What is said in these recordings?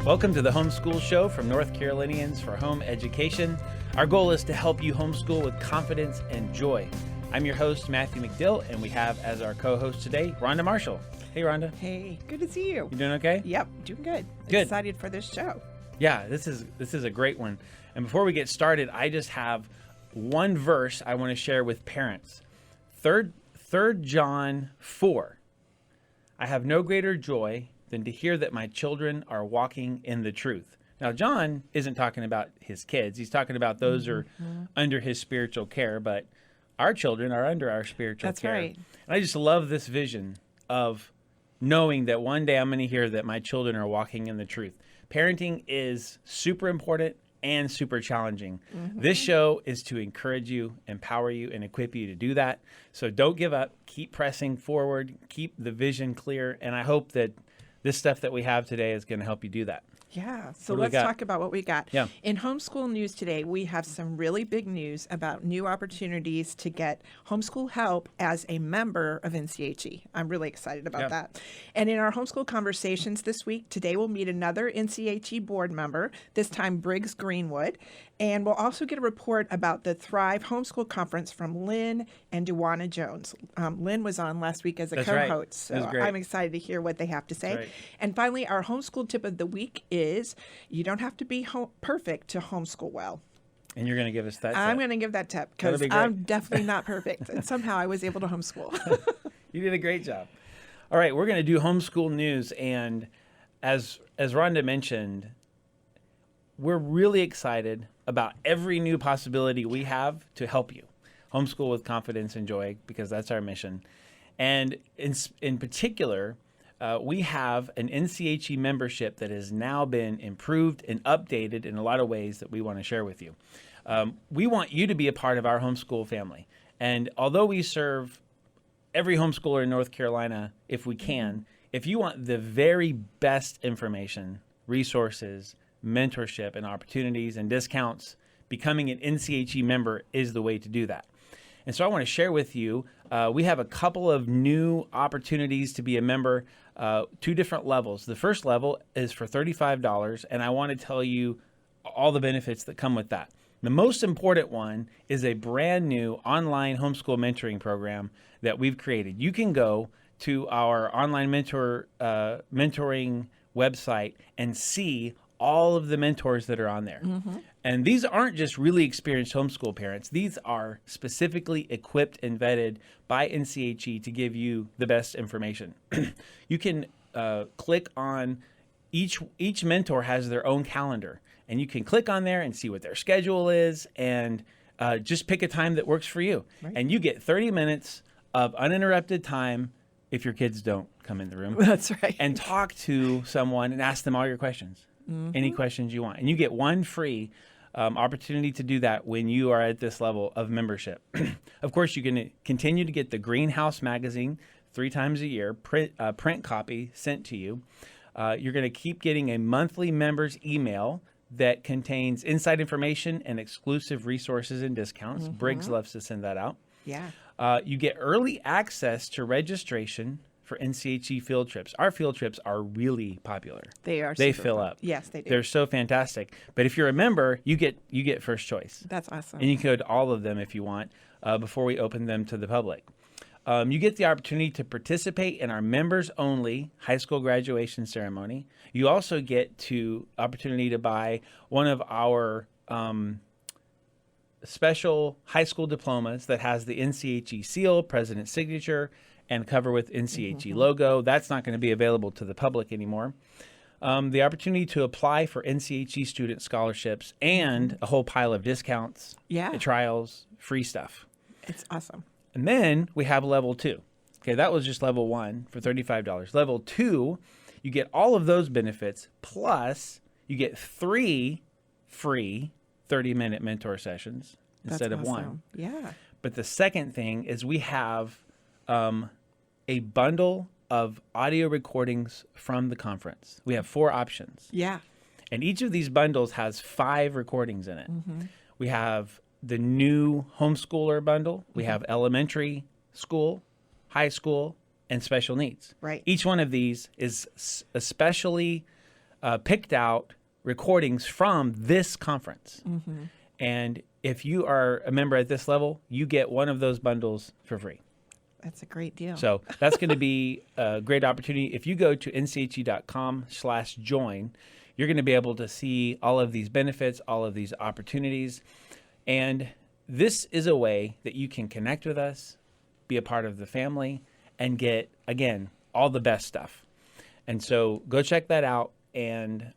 Welcome to the Homeschool Show from North Carolinians for Home Education. Our goal is to help you homeschool with confidence and joy. I'm your host, Matthew McDill, and we have as our co-host today, Rhonda Marshall. Hey, Rhonda. Hey, good to see you. You doing okay? Yep, doing good. Good. Excited for this show. Yeah, this is a great one. And before we get started, I just have one verse I want to share with parents. 3 John 4. I have no greater joy than to hear that my children are walking in the truth. Now, John isn't talking about his kids. He's talking about those who are under his spiritual care, but our children are under our spiritual care. That's right. And I just love this vision of knowing that one day I'm going to hear that my children are walking in the truth. Parenting is super important and super challenging. This show is to encourage you, empower you, and equip you to do that. So don't give up. Keep pressing forward. Keep the vision clear. And I hope that this stuff that we have today is going to help you do that. Yeah, so What do we let's got? talk about what we got. Yeah. In homeschool news today, we have some really big news about new opportunities to get homeschool help as a member of NCHE. I'm really excited about that. And in our Homeschool Conversations this week, today we'll meet another NCHE board member, this time Briggs Greenwood. And we'll also get a report about the Thrive Homeschool Conference from Lynn and Duwana Jones. Lynn was on last week as a That's right. co-host, so That was great. I'm excited to hear what they have to say. That's right. And finally, our homeschool tip of the week is you don't have to be perfect to homeschool well. And you're going to give us that I'm tip. going to give that tip That'll because be great. I'm definitely not perfect. And somehow I was able to homeschool. You did a great job. All right, we're going to do homeschool news. And as Rhonda mentioned, we're really excited about every new possibility we have to help you homeschool with confidence and joy, because that's our mission. And in particular, we have an NCHE membership that has now been improved and updated in a lot of ways that we want to share with you. We want you to be a part of our homeschool family. And although we serve every homeschooler in North Carolina, if we can, if you want the very best information, resources, mentorship, and opportunities and discounts, becoming an NCHE member is the way to do that. And so I want to share with you, we have a couple of new opportunities to be a member, 2 different levels. The first level is for $35, and I want to tell you all the benefits that come with that. The most important one is a brand new online homeschool mentoring program that we've created. You can go to our online mentoring website and see all of the mentors that are on there. And these aren't just really experienced homeschool parents. These are specifically equipped and vetted by NCHE to give you the best information. You can click on each mentor has their own calendar, and you can click on there and see what their schedule is and just pick a time that works for you. Right. And you get 30 minutes of uninterrupted time if your kids don't come in the room. That's right. And talk to someone and ask them all your questions. Any questions you want. And you get one free opportunity to do that when you are at this level of membership. Of course, you can continue to get the Greenhouse magazine 3 times a year, print copy sent to you. You're going to keep getting a monthly members email that contains inside information and exclusive resources and discounts. Briggs loves to send that out. Yeah. You get early access to registration for NCHE field trips. Our field trips are really popular. They are. They super fill fun. up. Yes, they do. They're so fantastic. But if you're a member, you get first choice. That's awesome. And you can go to all of them if you want before we open them to the public. You get the opportunity to participate in our members-only high school graduation ceremony. You also get to opportunity to buy one of our special high school diplomas that has the NCHE seal, president's signature, and cover with NCHE logo. That's not going to be available to the public anymore. The opportunity to apply for NCHE student scholarships and a whole pile of discounts, trials, free stuff. It's awesome. And then we have level 2. Okay, that was just level 1 for $35. Level 2, you get all of those benefits, plus you get 3 free 30-minute mentor sessions instead of 1. Yeah. But the second thing is we have a bundle of audio recordings from the conference. We have 4 options. Yeah. And each of these bundles has 5 recordings in it. We have the new homeschooler bundle. We have elementary school, high school, and special needs. Right. Each one of these is especially picked out recordings from this conference. And if you are a member at this level, you get one of those bundles for free. That's a great deal. So that's going to be a great opportunity. If you go to nche.com/join, you're going to be able to see all of these benefits, all of these opportunities. And this is a way that you can connect with us, be a part of the family, and get, again, all the best stuff. And so go check that out and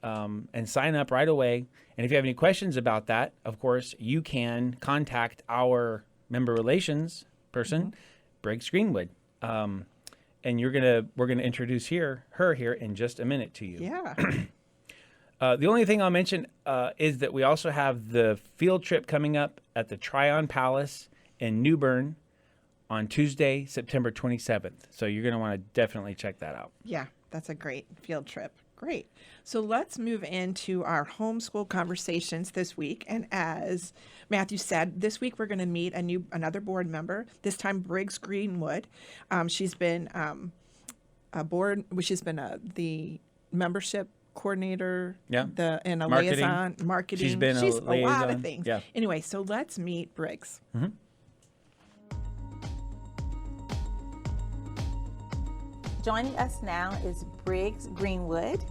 sign up right away. And if you have any questions about that, of course, you can contact our member relations person, Briggs Greenwood. And we're gonna introduce her here in just a minute to you. Yeah. The only thing I'll mention is that we also have the field trip coming up at the Tryon Palace in New Bern on Tuesday, September 27th. So you're going to want to definitely check that out. Yeah, that's a great field trip. Great. So let's move into our homeschool conversations this week. And as Matthew said, this week we're going to meet another board member, this time Briggs Greenwood. She's been the membership coordinator, and a liaison, marketing. She's been a lot of things. Yeah. Anyway, so let's meet Briggs. Joining us now is Briggs Greenwood.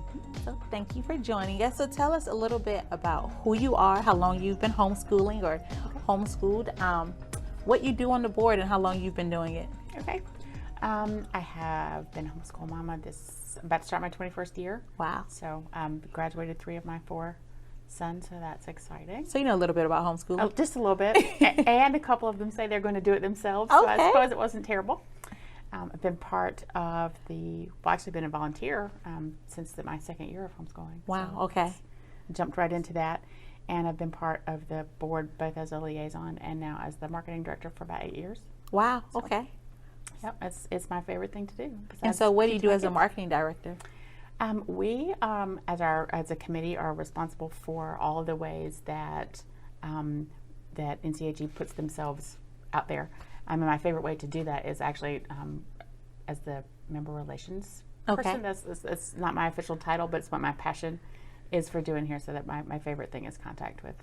So thank you for joining us. So tell us a little bit about who you are, how long you've been homeschooling or homeschooled, what you do on the board, and how long you've been doing it. Okay. I have been a homeschool mama. About to start my 21st year. Wow. So graduated 3 of my 4 sons, so that's exciting. So you know a little bit about homeschooling? Just a little bit. And a couple of them say they're going to do it themselves, so I suppose it wasn't terrible. I've been part of actually been a volunteer since my 2nd year of homeschooling. Wow, so okay. Jumped right into that. And I've been part of the board both as a liaison and now as the marketing director for about 8 years. Wow, okay. Yep, it's my favorite thing to do. And so what do you do as a marketing director? We, as a committee, are responsible for all of the ways that that NCHE puts themselves out there. My favorite way to do that is actually as the member relations person. That's not my official title, but it's what my passion is for doing here. So that my favorite thing is contact with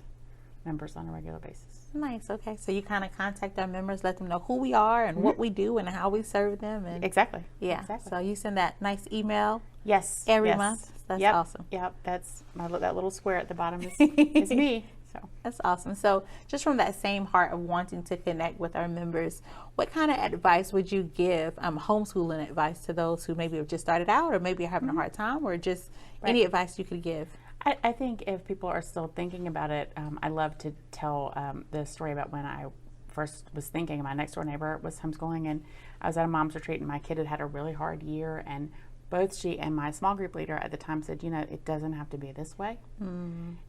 members on a regular basis. Nice. Okay. So you kind of contact our members, let them know who we are and what we do and how we serve them. And exactly. Yeah. Exactly. So you send that nice email. Yes. Every month. That's awesome. Yep. That's that little square at the bottom is me. So that's awesome. So just from that same heart of wanting to connect with our members, what kind of advice would you give, homeschooling advice to those who maybe have just started out or maybe are having a hard time, or just any advice you could give? I think if people are still thinking about it, I love to tell the story about when I first was thinking. My next door neighbor was homeschooling, and I was at a mom's retreat, and my kid had a really hard year, and both she and my small group leader at the time said, it doesn't have to be this way.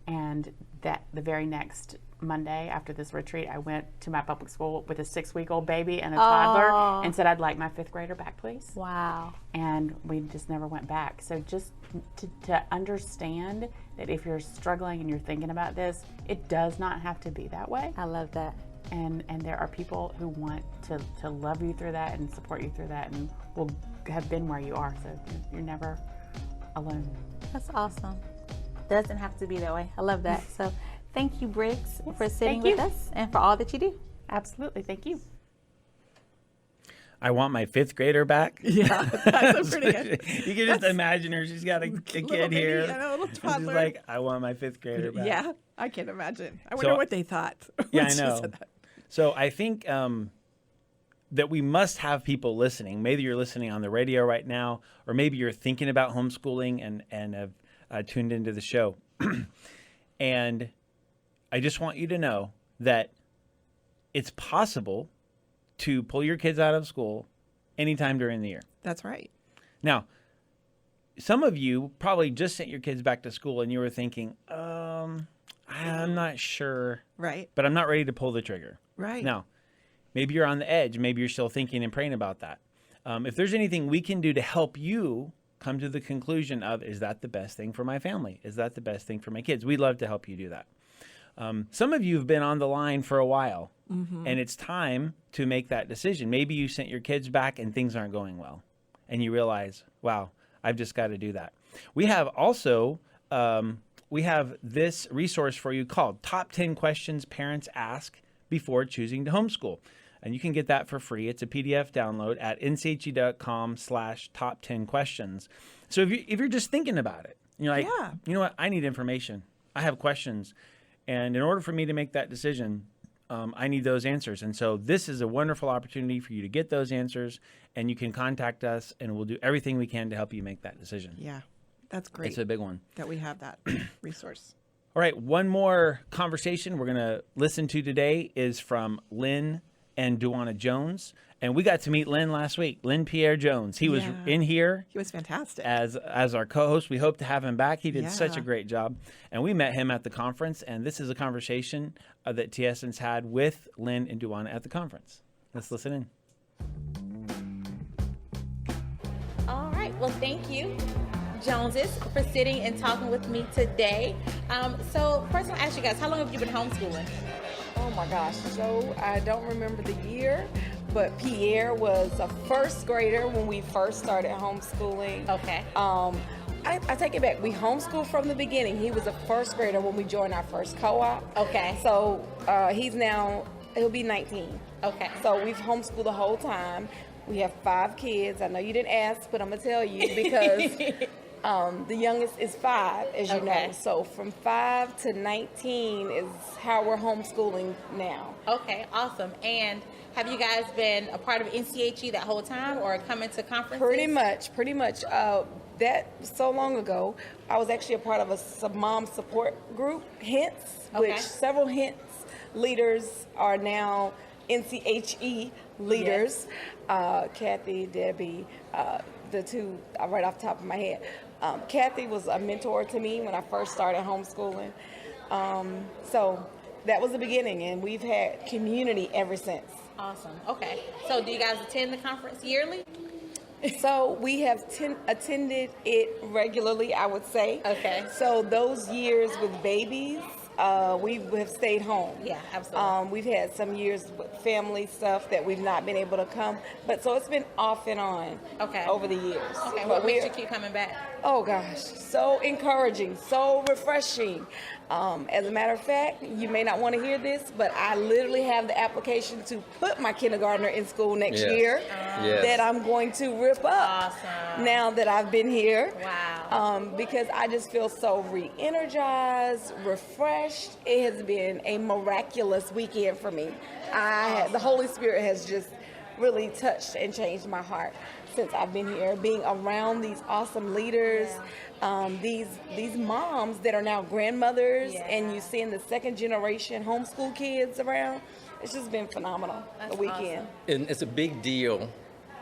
And that the very next Monday after this retreat, I went to my public school with a 6-week-old baby and a toddler and said, I'd like my 5th grader back, please. Wow. And we just never went back. So just to understand that if you're struggling and you're thinking about this, it does not have to be that way. I love that. And there are people who want to love you through that and support you through that and will have been where you are, so you're never alone. That's awesome. Doesn't have to be that way. I love that. So thank you, Briggs, for sitting with us and for all that you do. Absolutely. Thank you. I want my 5th grader back. Yeah, that's pretty good. You can just imagine her. She's got a kid here. A little toddler. She's like, I want my 5th grader back. Yeah, I can imagine. I wonder what they thought. Yeah, when I she know. said that. So I think that we must have people listening. Maybe you're listening on the radio right now, or maybe you're thinking about homeschooling and have tuned into the show. And I just want you to know that it's possible to pull your kids out of school anytime during the year. That's right. Now, some of you probably just sent your kids back to school and you were thinking, I'm not sure. Right. But I'm not ready to pull the trigger. Right. Now, maybe you're on the edge. Maybe you're still thinking and praying about that. If there's anything we can do to help you come to the conclusion of, is that the best thing for my family? Is that the best thing for my kids? We'd love to help you do that. Some of you have been on the line for a while, and it's time to make that decision. Maybe you sent your kids back and things aren't going well, and you realize, wow, I've just got to do that. We have also we have this resource for you called Top 10 Questions Parents Ask Before Choosing to Homeschool. And you can get that for free. It's a PDF download at nche.com/top10questions. So if you're just thinking about it, you're like, you know what, I need information. I have questions. And in order for me to make that decision, I need those answers. And so this is a wonderful opportunity for you to get those answers, and you can contact us, and we'll do everything we can to help you make that decision. Yeah, that's great. It's a big one. That we have that resource. All right, one more conversation we're going to listen to today is from Lynn and Duwana Jones. And we got to meet Lynn last week, Lynn Pierre Jones. He was in here. He was fantastic. As our co-host. We hope to have him back. He did such a Yeah. great job. And we met him at the conference, and this is a conversation that TSN's had with Lynn and Duwana at the conference. Let's listen in. All right. Well, thank you, Joneses, for sitting and talking with me today. So first, I'll ask you guys, how long have you been homeschooling? Oh my gosh, so I don't remember the year, but Pierre was a first grader when we first started homeschooling. Okay. I take it back. We homeschooled from the beginning. He was a first grader when we joined our first co-op. Okay. So he'll be 19. Okay. So we've homeschooled the whole time. We have 5 kids. I know you didn't ask, but I'm going to tell you because the youngest is 5, as you know. So from 5 to 19 is how we're homeschooling now. Okay, awesome. And have you guys been a part of NCHE that whole time or coming to conferences? Pretty much. That so long ago, I was actually a part of a mom support group, HINTS, which several HINTS leaders are now NCHE leaders. Kathy, Debbie, the two right off the top of my head. Kathy was a mentor to me when I first started homeschooling. So that was the beginning, and we've had community ever since. Awesome. Okay. So do you guys attend the conference yearly? So we have attended it regularly, I would say. Okay. So those years with babies, we have stayed home. Yeah, absolutely. We've had some years with family stuff that we've not been able to come. But so it's been off and on over the years. Okay, But what makes you keep coming back? Oh gosh, so encouraging, so refreshing. As a matter of fact, you may not want to hear this, but I literally have the application to put my kindergartner in school next year that I'm going to rip up now that I've been here. Wow. Because I just feel so re-energized, refreshed. It has been a miraculous weekend for me. The Holy Spirit has just really touched and changed my heart since I've been here, being around these awesome leaders, these moms that are now grandmothers, and you seeing the second generation homeschool kids around. It's just been phenomenal. That's the weekend. awesome. And it's a big deal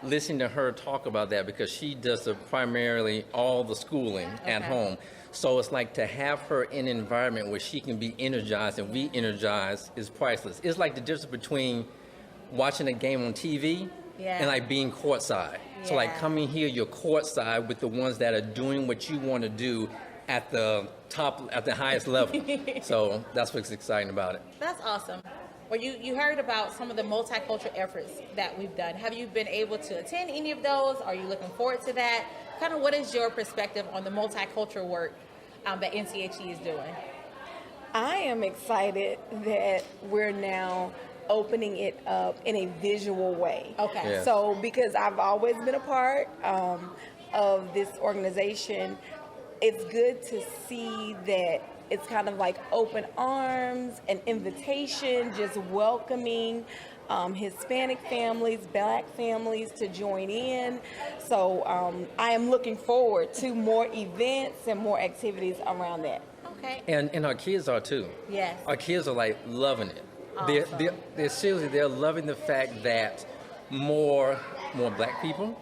listening to her talk about that because she does primarily all the schooling at home. So it's like to have her in an environment where she can be energized and re-energized is priceless. It's like the difference between watching a game on TV and like being courtside. So like coming here, you're courtside with the ones that are doing what you want to do at the top, at the highest level. So that's what's exciting about it. That's awesome. Well, you heard about some of the multicultural efforts that we've done. Have you been able to attend any of those? Are you looking forward to that? Kind of what is your perspective on the multicultural work that NCHE is doing? I am excited that we're now opening it up in a visual way. Okay. Yeah. So because I've always been a part of this organization, it's good to see that it's kind of like open arms, an invitation, just welcoming Hispanic families, Black families to join in. So I am looking forward to more events and more activities around that. Okay. And our kids are too. Yes. Our kids are like loving it. Awesome. They're seriously, they're loving the fact that more Black people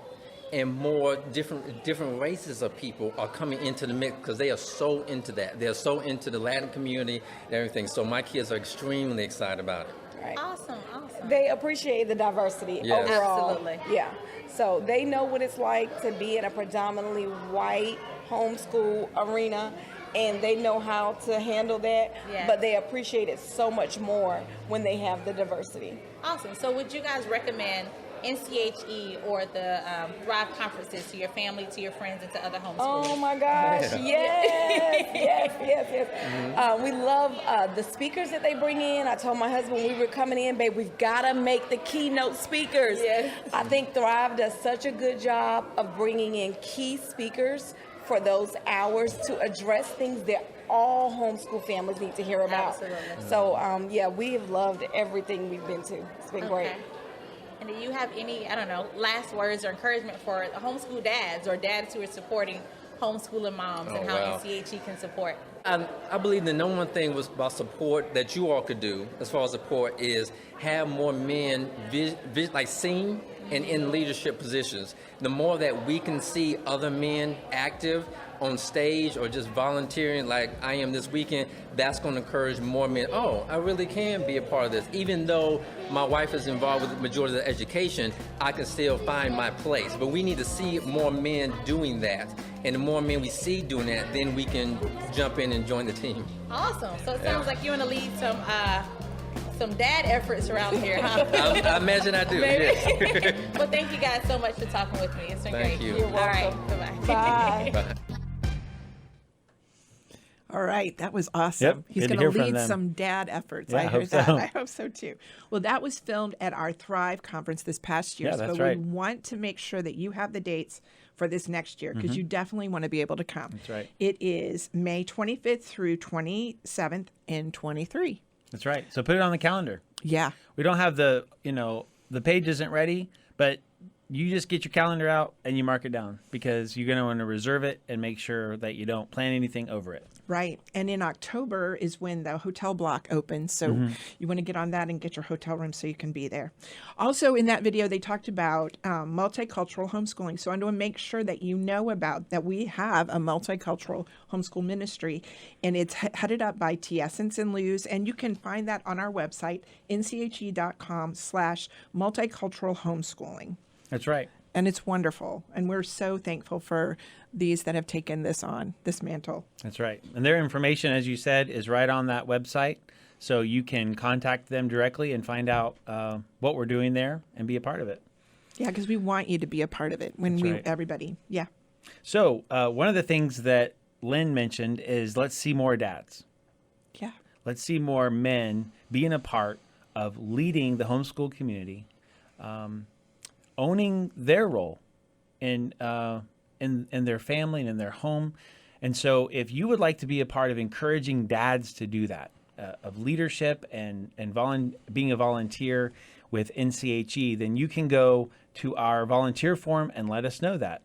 and more different races of people are coming into the mix because they are so into that. They're so into the Latin community and everything. So my kids are extremely excited about it. Right. Awesome. They appreciate the diversity Yes. overall. Absolutely. Yeah. So they know what it's like to be in a predominantly white homeschool arena, and they know how to handle that, Yes. but they appreciate it so much more when they have the diversity. Awesome. So would you guys recommend NCHE or the Thrive conferences to your family, to your friends, and to other homeschoolers? Oh my gosh, yes. We love the speakers that they bring in. I told my husband when we were coming in, babe, we've got to make the keynote speakers. Yes. I think Thrive does such a good job of bringing in key speakers for those hours to address things that all homeschool families need to hear about. Absolutely. So, we have loved everything we've been to. It's been great. And do you have any, last words or encouragement for homeschool dads or dads who are supporting homeschooling moms and how NCHE can support? I believe the number one thing was about support that you all could do as far as support is have more men seen and in leadership positions. The more that we can see other men active on stage or just volunteering like I am this weekend, that's going to encourage more men. Oh, I really can be a part of this. Even though my wife is involved with the majority of the education, I can still find my place. But we need to see more men doing that. And the more men we see doing that, then we can jump in and join the team. Awesome. So it sounds like you want to lead some dad efforts around here, huh? I imagine I do. Yes. Well, thank you guys so much for talking with me. It's been Thank great. you. You're All right. welcome. Bye-bye. Bye. All right, that was awesome. Yep, He's good to going hear to from lead them. some dad efforts. Yeah, I I heard hope that. so. I hope so too. Well, that was filmed at our Thrive conference this past year. Yeah, that's so right. we want to make sure that you have the dates for this next year because you definitely want to be able to come. That's right. It is May 25th through 27th in 23. That's right. So put it on the calendar. Yeah. We don't have the page isn't ready, but you just get your calendar out and you mark it down because you're going to want to reserve it and make sure that you don't plan anything over it. Right. And in October is when the hotel block opens. So you want to get on that and get your hotel room so you can be there. Also, in that video, they talked about multicultural homeschooling. So I want to make sure that you know about that we have a multicultural homeschool ministry, and it's headed up by T. Essence and Luz. And you can find that on our website, nche.com/multicultural homeschooling. That's right. And it's wonderful. And we're so thankful for these that have taken this mantle. That's right. And their information, as you said, is right on that website. So you can contact them directly and find out what we're doing there and be a part of it. Yeah, because we want you to be a part of it everybody. Yeah. So one of the things that Lynn mentioned is let's see more dads. Yeah. Let's see more men being a part of leading the homeschool community, owning their role in their family and in their home. And so if you would like to be a part of encouraging dads to do that, of leadership and being a volunteer with NCHE, then you can go to our volunteer form and let us know that.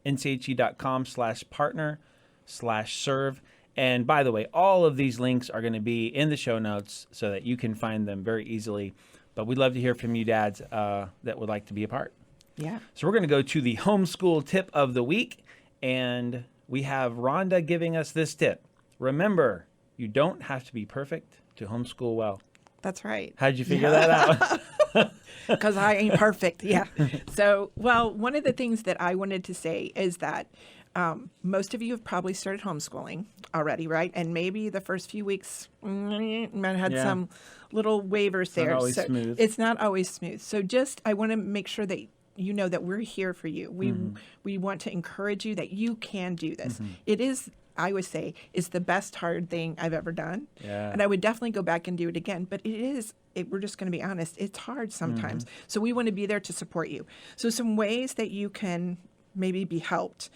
nche.com/partner/serve. And by the way, all of these links are going to be in the show notes so that you can find them very easily. But we'd love to hear from you dads that would like to be a part. Yeah. So we're going to go to the homeschool tip of the week. And we have Rhonda giving us this tip. Remember, you don't have to be perfect to homeschool well. That's right. How did you figure that out? Because I ain't perfect. Yeah. So, well, one of the things that I wanted to say is that most of you have probably started homeschooling already, right? And maybe the first few weeks might have had some little waivers there. Not always smooth. It's not always smooth. So I want to make sure that you know that we're here for you. We want to encourage you that you can do this. It is, I would say, is the best hard thing I've ever done. Yeah. And I would definitely go back and do it again. But we're just going to be honest, it's hard sometimes. So we want to be there to support you. So some ways that you can maybe be helped.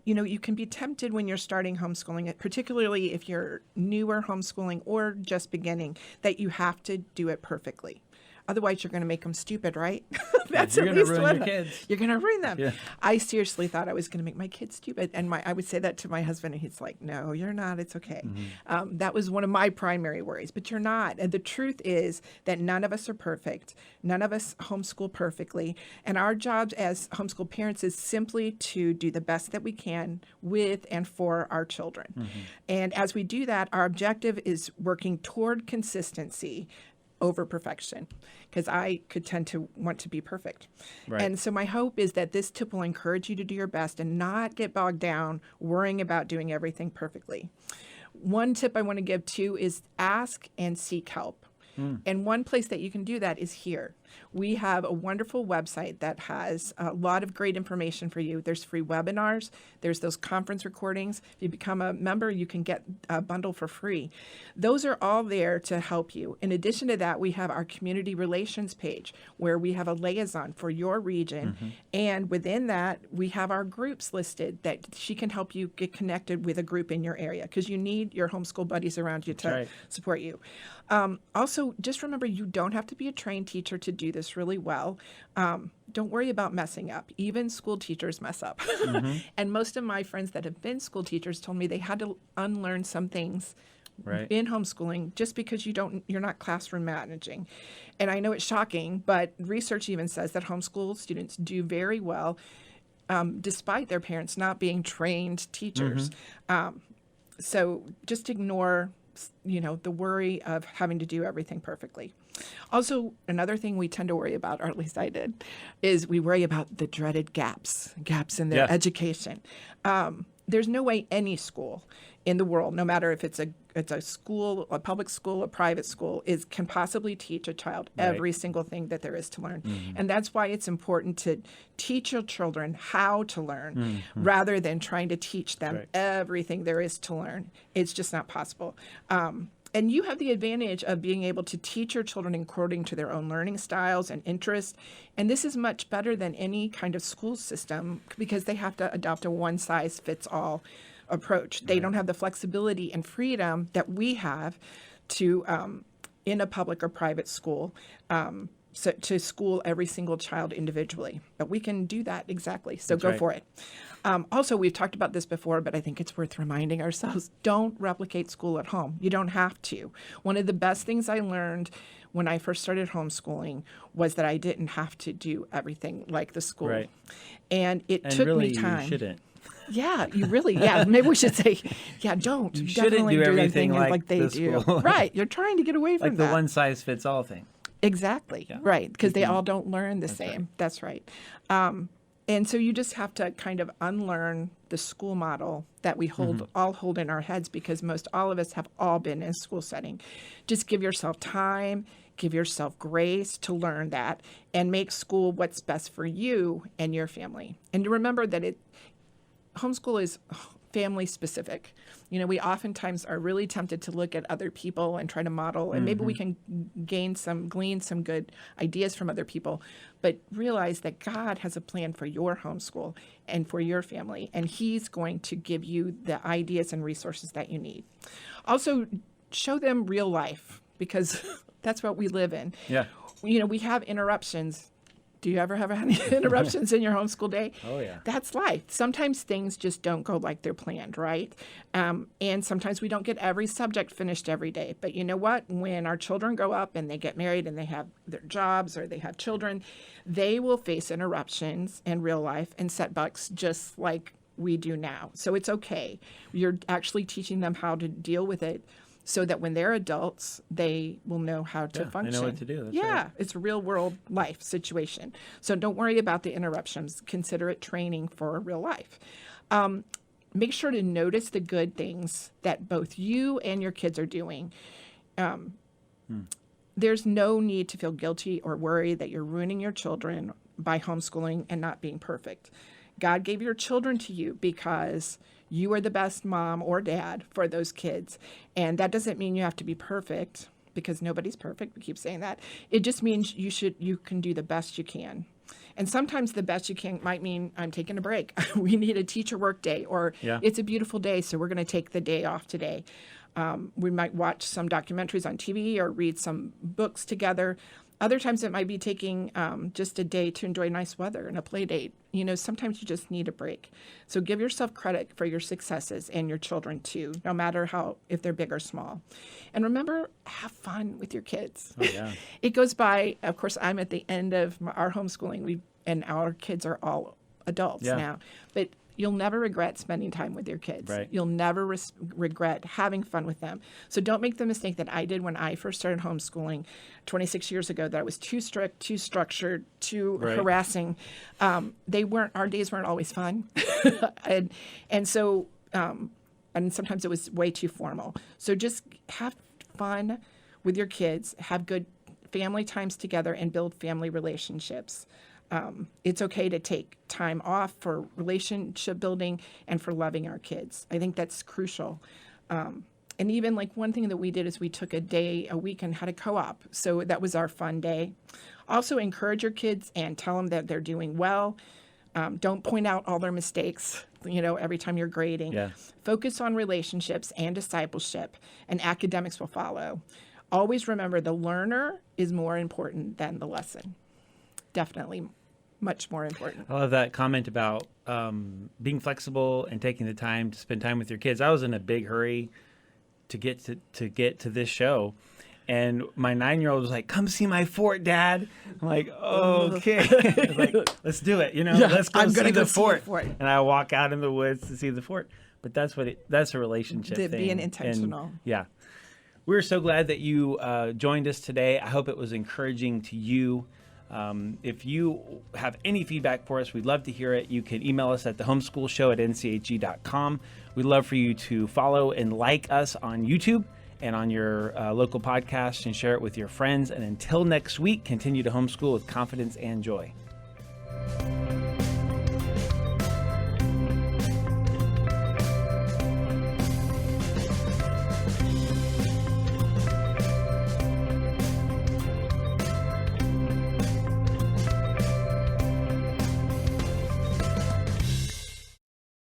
You can be tempted when you're starting homeschooling, particularly if you're newer homeschooling or just beginning, that you have to do it perfectly. Otherwise, you're going to make them stupid, right? That's You're at gonna least ruin one. your kids. You're going to ruin them. Yeah. I seriously thought I was going to make my kids stupid, and I would say that to my husband, and he's like, "No, you're not. It's okay." That was one of my primary worries, but you're not. And the truth is that none of us are perfect. None of us homeschool perfectly, and our jobs as homeschool parents is simply to do the best that we can with and for our children. And as we do that, our objective is working toward consistency over perfection, because I could tend to want to be perfect. Right. And so my hope is that this tip will encourage you to do your best and not get bogged down worrying about doing everything perfectly. One tip I want to give too is ask and seek help. And one place that you can do that is here. we have a wonderful website that has a lot of great information for you. There's free webinars. There's those conference recordings. If you become a member, you can get a bundle for free. Those are all there to help you. In addition to that, we have our community relations page where we have a liaison for your region. And within that, we have our groups listed that she can help you get connected with a group in your area because you need your homeschool buddies around you to support you. Also, just remember, you don't have to be a trained teacher to do this really well. Don't worry about messing up. Even school teachers mess up. And most of my friends that have been school teachers told me they had to unlearn some things in homeschooling just because you're not classroom managing. And I know it's shocking, but research even says that homeschool students do very well despite their parents not being trained teachers. So just ignore the worry of having to do everything perfectly. Also, another thing we tend to worry about, or at least I did, is we worry about the dreaded gaps in their education. There's no way any school in the world, no matter if it's a school, a public school, a private school, can possibly teach a child every single thing that there is to learn. And that's why it's important to teach your children how to learn rather than trying to teach them everything there is to learn. It's just not possible. And you have the advantage of being able to teach your children according to their own learning styles and interests. And this is much better than any kind of school system because they have to adopt a one-size-fits-all approach. They don't have the flexibility and freedom that we have to, in a public or private school, to school every single child individually. But we can do that exactly. So go for it. Also, we've talked about this before, but I think it's worth reminding ourselves, don't replicate school at home. You don't have to. One of the best things I learned when I first started homeschooling was that I didn't have to do everything like the school. And it took me time. You shouldn't. Yeah, you really, maybe we should say, don't. You shouldn't do everything like they the do. school. Right, you're trying to get away from like that. the one-size-fits-all thing. Exactly, right, because they all don't learn the same. That's right. And so you just have to kind of unlearn the school model that we all hold in our heads because most all of us have all been in a school setting. Just give yourself time, give yourself grace to learn that, and make school what's best for you and your family. And to remember that homeschool is family specific. We oftentimes are really tempted to look at other people and try to model, and maybe we can glean some good ideas from other people, but realize that God has a plan for your homeschool and for your family, and He's going to give you the ideas and resources that you need. Also, show them real life because that's what we live in. We have interruptions. Do you ever have any interruptions in your homeschool day? Oh, yeah. That's life. Sometimes things just don't go like they're planned, right? And sometimes we don't get every subject finished every day. But you know what? When our children grow up and they get married and they have their jobs or they have children, they will face interruptions in real life and setbacks just like we do now. So it's okay. You're actually teaching them how to deal with it so that when they're adults, they will know how to function. They know what to do. That's right. It's a real world life situation. So don't worry about the interruptions. Consider it training for real life. Make sure to notice the good things that both you and your kids are doing. There's no need to feel guilty or worry that you're ruining your children by homeschooling and not being perfect. God gave your children to you because you are the best mom or dad for those kids. And that doesn't mean you have to be perfect because nobody's perfect. We keep saying that. It just means you can do the best you can. And sometimes the best you can might mean I'm taking a break. We need a teacher work day, or it's a beautiful day, so we're going to take the day off today. We might watch some documentaries on TV or read some books together. Other times it might be taking just a day to enjoy nice weather and a play date. Sometimes you just need a break. So give yourself credit for your successes and your children too, no matter if they're big or small. And remember, have fun with your kids. Oh, yeah. It goes by, of course, I'm at the end of our homeschooling, and our kids are all adults now. But you'll never regret spending time with your kids. Right. You'll never regret having fun with them. So don't make the mistake that I did when I first started homeschooling 26 years ago, that I was too strict, too structured, too harassing. Our days weren't always fun. and sometimes it was way too formal. So just have fun with your kids, have good family times together and build family relationships. It's okay to take time off for relationship building and for loving our kids. I think that's crucial. And even like one thing that we did is we took a day a week and had a co-op. So that was our fun day. Also encourage your kids and tell them that they're doing well. Don't point out all their mistakes, every time you're grading. Yeah. Focus on relationships and discipleship, and academics will follow. Always remember the learner is more important than the lesson. Definitely much more important. I love that comment about being flexible and taking the time to spend time with your kids. I was in a big hurry to get to this show, and my 9-year-old was like, "Come see my fort, Dad." I'm like, "Okay." I was like, let's do it. Let's go see the fort. And I walk out in the woods to see the fort. But that's a relationship thing. Being intentional. And, yeah. We're so glad that you joined us today. I hope it was encouraging to you. If you have any feedback for us, we'd love to hear it. You can email us at thehomeschoolshow@nche.com. We'd love for you to follow and like us on YouTube and on your local podcast, and share it with your friends. And until next week, continue to homeschool with confidence and joy.